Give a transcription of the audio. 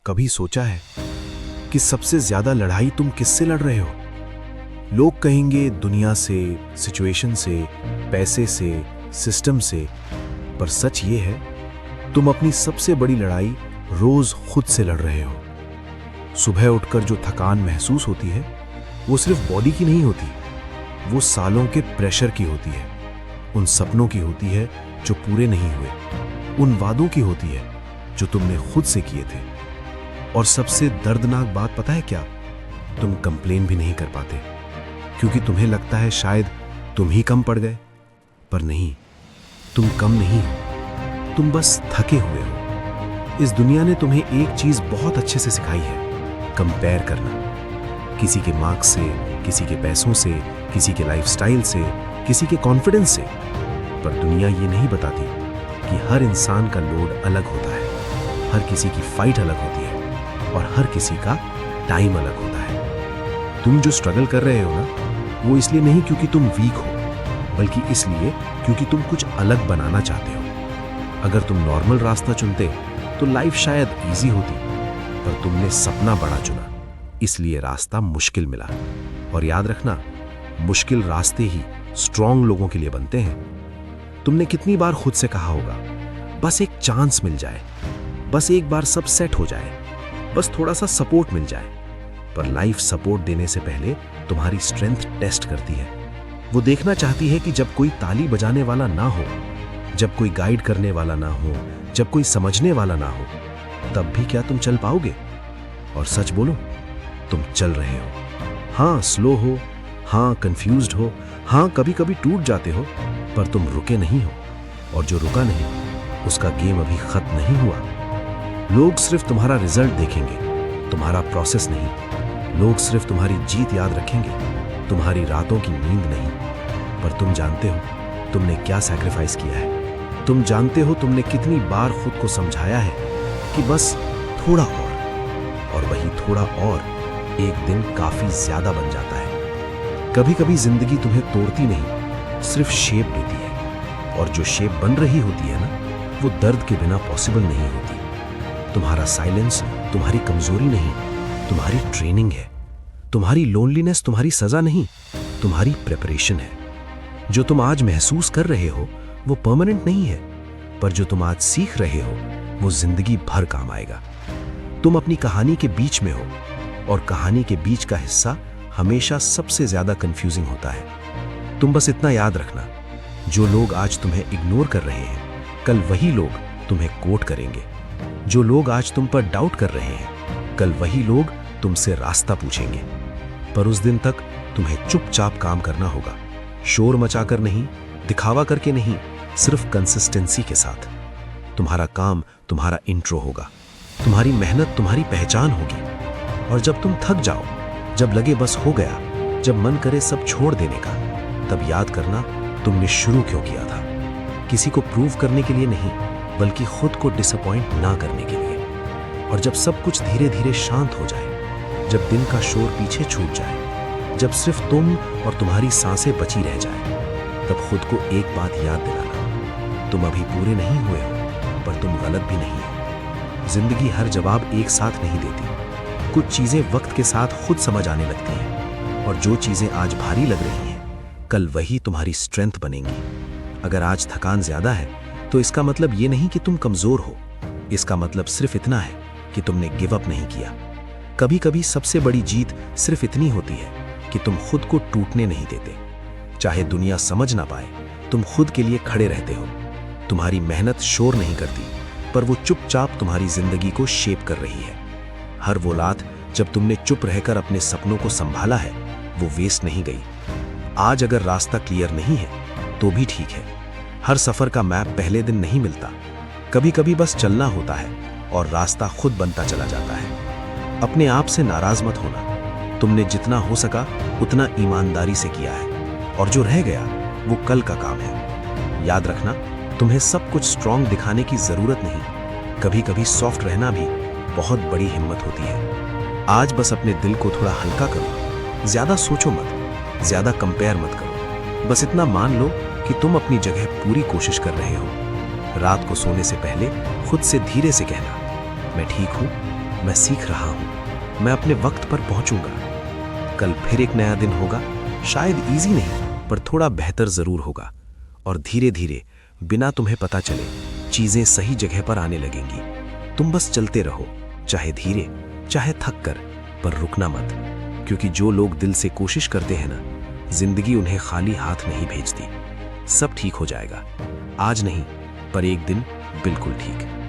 कभी सोचा है कि सबसे ज्यादा लड़ाई तुम किससे लड़ रहे हो? लोग कहेंगे दुनिया से, सिचुएशन से, पैसे से, सिस्टम से, पर सच ये है तुम अपनी सबसे बड़ी लड़ाई रोज खुद से लड़ रहे हो। सुबह उठकर जो थकान महसूस होती है वो सिर्फ बॉडी की नहीं होती, वो सालों के प्रेशर की होती है, उन सपनों की होती है जो पूरे नहीं हुए, उन वादों की होती है जो तुमने खुद से किए थे। और सबसे दर्दनाक बात पता है क्या? तुम कंप्लेन भी नहीं कर पाते क्योंकि तुम्हें लगता है शायद तुम ही कम पड़ गए। पर नहीं, तुम कम नहीं हो, तुम बस थके हुए हो। इस दुनिया ने तुम्हें एक चीज बहुत अच्छे से सिखाई है, कंपेयर करना। किसी के मार्क्स से, किसी के पैसों से, किसी के लाइफस्टाइल से, किसी के कॉन्फिडेंस से। पर दुनिया ये नहीं बताती कि हर इंसान का लोड अलग होता है, हर किसी की फाइट अलग होती है और हर किसी का टाइम अलग होता है। तुम जो स्ट्रगल कर रहे हो ना, वो इसलिए नहीं क्योंकि तुम वीक हो, बल्कि इसलिए क्योंकि तुम कुछ अलग बनाना चाहते हो। अगर तुम नॉर्मल रास्ता चुनते तो लाइफ शायद इजी होती, पर तुमने सपना बड़ा चुना, इसलिए रास्ता मुश्किल मिला। और याद रखना, मुश्किल रास्ते ही स्ट्रांग लोगों के लिए बनते हैं। तुमने कितनी बार खुद से कहा होगा, बस एक चांस मिल जाए, बस एक बार सब सेट हो जाए, बस थोड़ा सा सपोर्ट मिल जाए। पर लाइफ सपोर्ट देने से पहले तुम्हारी स्ट्रेंथ टेस्ट करती है। वो देखना चाहती है कि जब कोई ताली बजाने वाला ना हो, जब कोई गाइड करने वाला ना हो, जब कोई समझने वाला ना हो, तब भी क्या तुम चल पाओगे? और सच बोलो, तुम चल रहे हो। हाँ, स्लो हो, हाँ कंफ्यूज्ड हो, हाँ कभी कभी टूट जाते हो, पर तुम रुके नहीं हो। और जो रुका नहीं, उसका गेम अभी खत्म नहीं हुआ। लोग सिर्फ तुम्हारा रिजल्ट देखेंगे, तुम्हारा प्रोसेस नहीं। लोग सिर्फ तुम्हारी जीत याद रखेंगे, तुम्हारी रातों की नींद नहीं। पर तुम जानते हो तुमने क्या सैक्रिफाइस किया है। तुम जानते हो तुमने कितनी बार खुद को समझाया है कि बस थोड़ा और वही थोड़ा और एक दिन काफी ज्यादा बन जाता है। कभी कभी जिंदगी तुम्हें तोड़ती नहीं, सिर्फ शेप देती है। और जो शेप बन रही होती है ना, वो दर्द के बिना पॉसिबल नहीं होती। तुम्हारा साइलेंस तुम्हारी कमजोरी नहीं, तुम्हारी ट्रेनिंग है। तुम्हारी लोनलीनेस तुम्हारी सजा नहीं, तुम्हारी प्रिपरेशन है। जो तुम आज महसूस कर रहे हो वो परमानेंट नहीं है, पर जो तुम आज सीख रहे हो वो जिंदगी भर काम आएगा। तुम अपनी कहानी के बीच में हो, और कहानी के बीच का हिस्सा हमेशा सबसे ज्यादा कंफ्यूजिंग होता है। तुम बस इतना याद रखना, जो लोग आज तुम्हें इग्नोर कर रहे हैं, कल वही लोग तुम्हें कोट करेंगे। जो लोग आज तुम पर डाउट कर रहे हैं, कल वही लोग तुमसे रास्ता पूछेंगे। पर उस दिन तक तुम्हें चुपचाप काम करना होगा, शोर मचाकर नहीं, दिखावा करके नहीं, सिर्फ कंसिस्टेंसी के साथ। तुम्हारा काम तुम्हारा इंट्रो होगा, तुम्हारी मेहनत तुम्हारी पहचान होगी। और जब तुम थक जाओ, जब लगे बस हो गया, जब मन करे सब छोड़ देने का, तब याद करना तुमने शुरू क्यों किया था। किसी को प्रूव करने के लिए नहीं, बल्कि खुद को डिसअपॉइंट ना करने के लिए। और जब सब कुछ धीरे धीरे शांत हो जाए, जब दिन का शोर पीछे छूट जाए, जब सिर्फ तुम और तुम्हारी सांसें बची रह जाए, तब खुद को एक बात याद दिलाना, तुम अभी पूरे नहीं हुए हो, पर तुम गलत भी नहीं हो। जिंदगी हर जवाब एक साथ नहीं देती। कुछ चीजें वक्त के साथ खुद समझ आने लगती हैं, और जो चीजें आज भारी लग रही हैं, कल वही तुम्हारी स्ट्रेंथ बनेंगी। अगर आज थकान ज्यादा है तो इसका मतलब ये नहीं कि तुम कमजोर हो, इसका मतलब सिर्फ इतना है कि तुमने गिव अप नहीं किया। कभी कभी सबसे बड़ी जीत सिर्फ इतनी होती है कि तुम खुद को टूटने नहीं देते। चाहे दुनिया समझ ना पाए, तुम खुद के लिए खड़े रहते हो। तुम्हारी मेहनत शोर नहीं करती, पर वो चुपचाप तुम्हारी जिंदगी को शेप कर रही है। हर वो रात जब तुमने चुप रहकर अपने सपनों को संभाला है, वो वेस्ट नहीं गई। आज अगर रास्ता क्लियर नहीं है तो भी ठीक है। हर सफर का मैप पहले दिन नहीं मिलता, कभी कभी बस चलना होता है और रास्ता खुद बनता चला जाता है। अपने आप से नाराज मत होना, तुमने जितना हो सका उतना ईमानदारी से किया है, और जो रह गया वो कल का काम है। याद रखना, तुम्हें सब कुछ स्ट्रांग दिखाने की जरूरत नहीं, कभी कभी सॉफ्ट रहना भी बहुत बड़ी हिम्मत होती है। आज बस अपने दिल को थोड़ा हल्का करो, ज्यादा सोचो मत, ज्यादा कंपेयर मत करो। बस इतना मान लो कि तुम अपनी जगह पूरी कोशिश कर रहे हो। रात को सोने से पहले खुद से धीरे से कहना, मैं ठीक हूं, मैं सीख रहा हूं, मैं अपने वक्त पर पहुंचूंगा। कल फिर एक नया दिन होगा, शायद इजी नहीं पर थोड़ा बेहतर जरूर होगा। और धीरे धीरे बिना तुम्हें पता चले चीजें सही जगह पर आने लगेंगी। तुम बस चलते रहो, चाहे धीरे चाहे थक कर, पर रुकना मत, क्योंकि जो लोग दिल से कोशिश करते हैं ना, जिंदगी उन्हें खाली हाथ नहीं भेजती। सब ठीक हो जाएगा, आज नहीं पर एक दिन बिल्कुल ठीक।